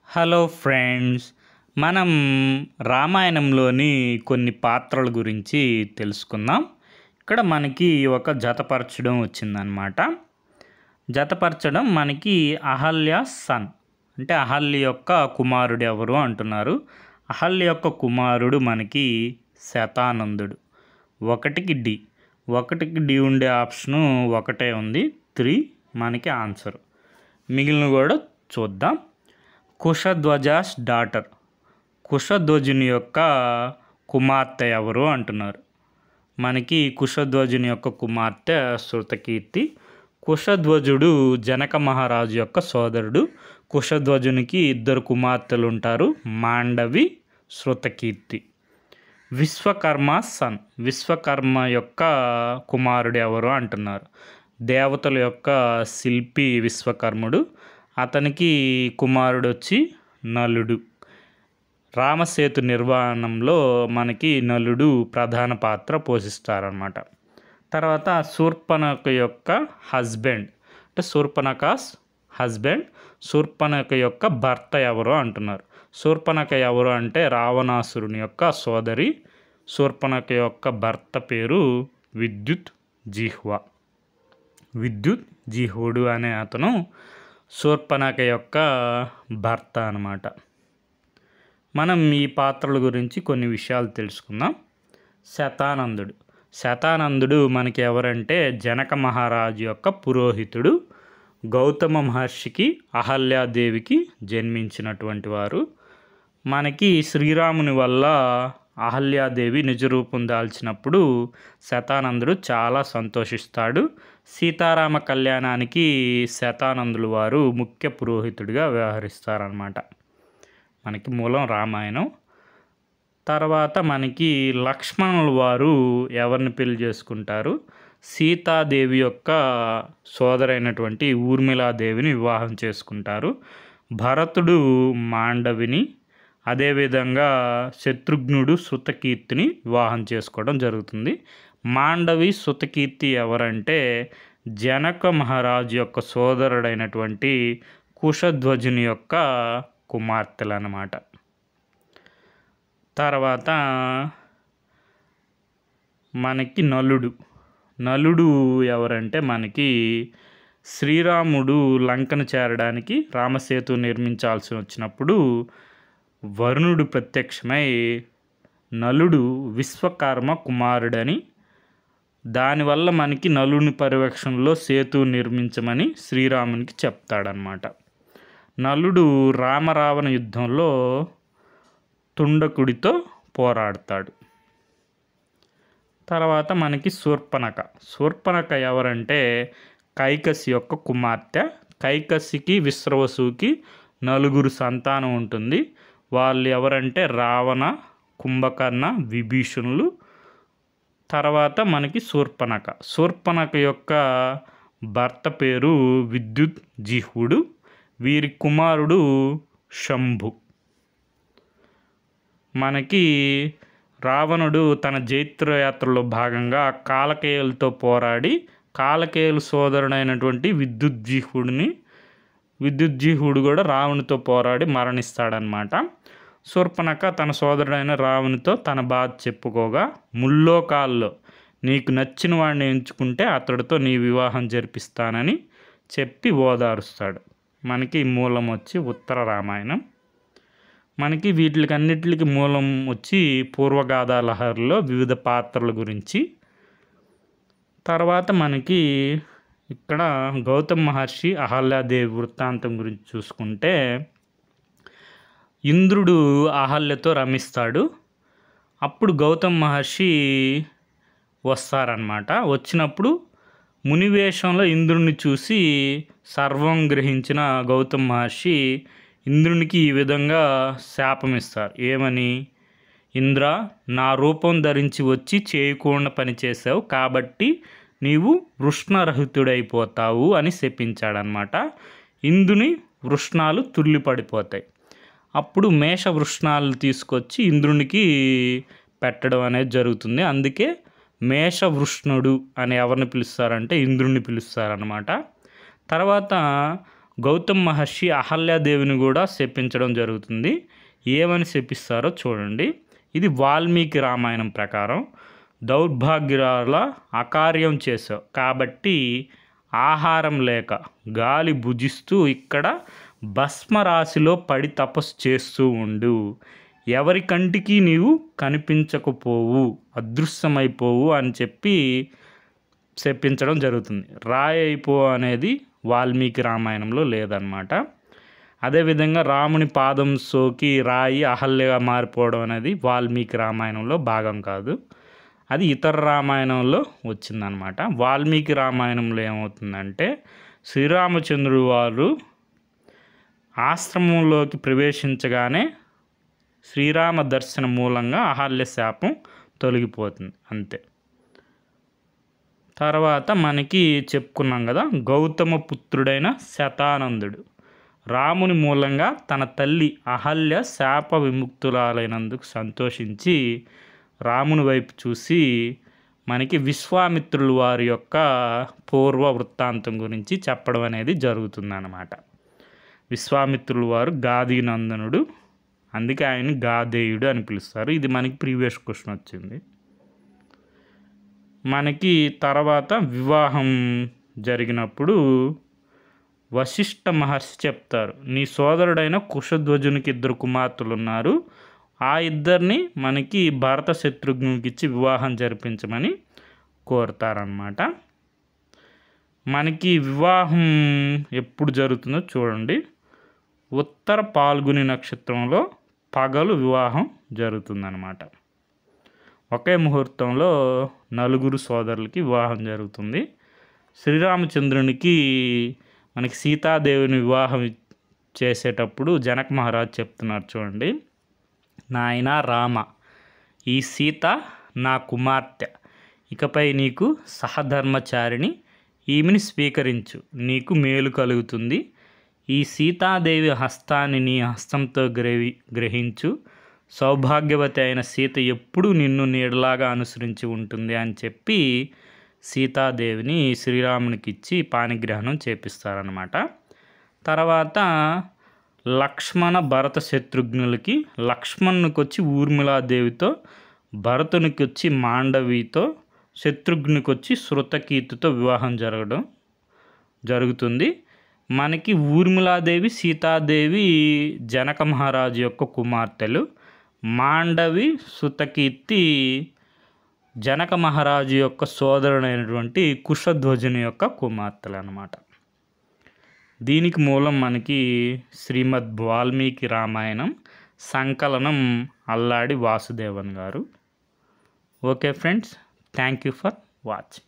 Hello friends, మనం రామాయణంలోని కొన్ని పాత్రల గురించి తెలుసుకుందాం. ఇక్కడ మనకి ఒక జతపరచడం వచ్చిందనమాట. జతపరచడం మనకి అహల్య సన్, అంటే అహల్య యొక్క కుమారుడు ఎవరు అంటున్నారు. అహల్య యొక్క కుమారుడు మనకి శతానందుడు. ఒకటికి డి ఉండే ఆప్షను ఒకటే ఉంది. 3 మనకి ఆన్సర్. మిగిలిన కూడా చూద్దాం. కుశధ్వజాస్ డాటర్, కుశధ్వజుని యొక్క కుమార్తె ఎవరు అంటున్నారు. మనకి కుశధ్వజుని యొక్క కుమార్తె శృతకీర్తి. కుశధ్వజుడు జనక మహారాజు యొక్క సోదరుడు. కుశధ్వజునికి 2 కుమార్తెలు ఉంటారు, మాండవి, శృతకీర్తి. విశ్వకర్మ సన్, విశ్వకర్మ యొక్క కుమారుడు ఎవరు అంటున్నారు. దేవతల యొక్క శిల్పి విశ్వకర్ముడు. అతనికి కుమారుడు వచ్చి నలుడు. రామసేతు నిర్మాణంలో మనకి నలుడు ప్రధాన పాత్ర పోషిస్తారన్నమాట. తర్వాత శూర్పణఖ యొక్క హస్బెండ్, అంటే శూర్పణఖాస్ హస్బెండ్, శూర్పణఖ యొక్క భర్త ఎవరు అంటున్నారు. శూర్పణఖ ఎవరు అంటే రావణాసురుని యొక్క సోదరి. శూర్పణఖ యొక్క భర్త పేరు విద్యుత్ జీహ్వుడు అనే అతను శూర్పణఖ యొక్క భర్త అన్నమాట. మనం ఈ పాత్రల గురించి కొన్ని విషయాలు తెలుసుకుందాం. శతానందుడు మనకి ఎవరంటే జనక మహారాజు యొక్క పురోహితుడు. గౌతమ మహర్షికి అహల్యాదేవికి జన్మించినటువంటి వారు. మనకి శ్రీరాముని వల్ల అహల్యాదేవి నిజరూపం దాల్చినప్పుడు శతానందుడు చాలా సంతోషిస్తాడు. సీతారామ కళ్యాణానికి శతానందులు వారు ముఖ్య పురోహితుడిగా వ్యవహరిస్తారన్నమాట. మనకి మూలం రామాయణం. తర్వాత మనకి లక్ష్మణుల వారు ఎవరిని పెళ్లి చేసుకుంటారు. సీతాదేవి యొక్క సోదరైనటువంటి ఊర్మిళాదేవిని వివాహం చేసుకుంటారు. భరతుడు మాండవిని, అదేవిధంగా శత్రుఘ్నుడు శృతకీర్తిని వివాహం చేసుకోవడం జరుగుతుంది. మాండవి శృతకీర్తి ఎవరంటే జనక మహారాజు యొక్క సోదరుడైనటువంటి కుశధ్వజుని యొక్క కుమార్తెలు అన్నమాట. తర్వాత మనకి నలుడు ఎవరంటే మనకి శ్రీరాముడు లంకను చేరడానికి రామసేతు నిర్మించాల్సి వచ్చినప్పుడు వరుణుడు ప్రత్యక్షమై నలుడు విశ్వకర్మ కుమారుడని, దానివల్ల మనకి నలుని పర్యవేక్షణలో సేతు నిర్మించమని శ్రీరామునికి చెప్తాడనమాట. నలుడు రామరావణ యుద్ధంలో తుండకుడితో పోరాడతాడు. తర్వాత మనకి శూర్పణఖ ఎవరంటే కైకసి యొక్క కుమార్తె. కైకసికి విశ్రవసుకి 4 సంతానం ఉంటుంది. వాళ్ళు ఎవరంటే రావణ, కుంభకర్ణ, విభీషణులు. తర్వాత మనకి శూర్పణఖ యొక్క భర్త పేరు విద్యుత్ జీహ్వుడు. వీరి కుమారుడు శంభు. మనకి రావణుడు తన జైత్రయాత్రలో భాగంగా కాలకేయులతో పోరాడి కాలకేయుల సోదరుడైనటువంటి విద్యుత్ జీహ్వుడు కూడా రావణుతో పోరాడి మరణిస్తాడనమాట. శూర్పణఖ తన సోదరుడైన రావణుతో తన బాధ చెప్పుకోగా, ముల్లోకాల్లో నీకు నచ్చిన వాడిని ఎంచుకుంటే అతడితో నీ వివాహం జరిపిస్తానని చెప్పి ఓదారుస్తాడు. మనకి మూలం వచ్చి ఉత్తర రామాయణం. మనకి వీటికన్నిటికి మూలం వచ్చి పూర్వగాథా లహరిలో వివిధ పాత్రల గురించి. తర్వాత మనకి ఇక్కడ గౌతమ మహర్షి అహల్యాదేవి వృత్తాంతం గురించి చూసుకుంటే, ఇంద్రుడు అహల్యతో రమిస్తాడు. అప్పుడు గౌతమ మహర్షి వస్తారనమాట. వచ్చినప్పుడు మునివేషంలో ఇంద్రుడిని చూసి సర్వం గ్రహించిన గౌతమ మహర్షి ఇంద్రునికి ఈ విధంగా శాపం ఇస్తారు. ఏమని? ఇంద్ర, నా రూపం ధరించి వచ్చి చేయకుండా పనిచేసావు కాబట్టి నీవు వృష్ణరహితుడైపోతావు అని శపించాడనమాట. ఇంద్రుని వృష్ణాలు తుల్లిపడిపోతాయి. అప్పుడు మేష వృష్ణాలు తీసుకొచ్చి ఇంద్రునికి పెట్టడం అనేది జరుగుతుంది. అందుకే మేషవృష్ణుడు అని ఎవరిని పిలుస్తారంటే ఇంద్రుడిని పిలుస్తారనమాట. తర్వాత గౌతమ్ మహర్షి అహల్యాదేవిని కూడా శపించడం జరుగుతుంది. ఏమని శపిస్తారో చూడండి. ఇది వాల్మీకి రామాయణం ప్రకారం, దౌర్భాగ్యురాల అకార్యం చేసావు కాబట్టి ఆహారం లేక గాలి భుజిస్తూ ఇక్కడ భస్మరాశిలో పడి తపస్సు చేస్తూ ఉండు. ఎవరి కంటికి నీవు కనిపించకపోవు, అదృశ్యమైపోవు అని చెప్పి శపించడం జరుగుతుంది. రాయి అయిపో అనేది వాల్మీకి రామాయణంలో లేదన్నమాట. అదేవిధంగా రాముని పాదం సోకి రాయి అహల్యగా మారిపోవడం అనేది వాల్మీకి రామాయణంలో భాగం కాదు, అది ఇతర రామాయణంలో వచ్చిందనమాట. వాల్మీకి రామాయణంలో ఏమవుతుందంటే శ్రీరామచంద్రుడు వారు ఆశ్రమంలోకి ప్రవేశించగానే శ్రీరామ దర్శనం మూలంగా అహల్య శాపం తొలగిపోతుంది, అంతే. తర్వాత మనకి చెప్పుకున్నాం కదా, గౌతమ పుత్రుడైన శతానందుడు రాముని మూలంగా తన తల్లి అహల్య శాప విముక్తురాలైనందుకు సంతోషించి రాముని వైపు చూసి మనకి విశ్వామిత్రుల వారి యొక్క పూర్వ వృత్తాంతం గురించి చెప్పడం అనేది జరుగుతుందన్నమాట. విశ్వామిత్రుల వారు గాది నందనుడు, అందుకే ఆయన గాధేయుడు అని పిలుస్తారు. ఇది మనకి ప్రీవియస్ క్వశ్చన్ వచ్చింది. మనకి తర్వాత వివాహం జరిగినప్పుడు వశిష్ఠ మహర్షి చెప్తారు, నీ సోదరుడైన కుశధ్వజునికి 2 కుమార్తెలు ఉన్నారు, ఆ ఇద్దరిని మనకి భరత శత్రుఘ్నునికి ఇచ్చి వివాహం జరిపించమని కోరుతారనమాట. మనకి వివాహం ఎప్పుడు జరుగుతుందో చూడండి. ఉత్తర పాల్గొని నక్షత్రంలో పగలు వివాహం జరుగుతుందన్నమాట. ఒకే ముహూర్తంలో 4 సోదరులకి వివాహం జరుగుతుంది. శ్రీరామచంద్రునికి మనకి సీతాదేవిని వివాహం చేసేటప్పుడు జనక మహారాజ్ చెప్తున్నారు చూడండి, నాయనా రామ, ఈ సీత నా కుమార్తె, ఇకపై నీకు సహధర్మచారిణి, ఈమెని స్వీకరించు, నీకు మేలు కలుగుతుంది. ఈ సీతాదేవి హస్తాన్ని నీ హస్తంతో గ్రహించు, సౌభాగ్యవతి అయిన సీత ఎప్పుడూ నిన్ను నీడలాగా అనుసరించి ఉంటుంది అని చెప్పి సీతాదేవిని శ్రీరామునికి ఇచ్చి పాణిగ్రహణం చేపిస్తారనమాట. తర్వాత లక్ష్మణ భరత శత్రుఘ్నులకి లక్ష్మణునికి వచ్చి ఊర్మిళాదేవితో, భరతునికి వచ్చి మాండవితో, శత్రుఘ్నునికి వచ్చి శృతకీర్తితో వివాహం జరుగుతుంది. మనకి ఊర్మిళాదేవి సీతాదేవి జనక మహారాజు యొక్క కుమార్తెలు, మాండవి శృతకీర్తి జనక మహారాజు యొక్క సోదరుడైనటువంటి కుశధ్వజుని యొక్క కుమార్తెలు అన్నమాట. దీనికి మూలం మనకి శ్రీమద్ వాల్మీకి రామాయణం సంకలనం అల్లాడి వాసుదేవన్ గారు. Okay friends, thank you for watching.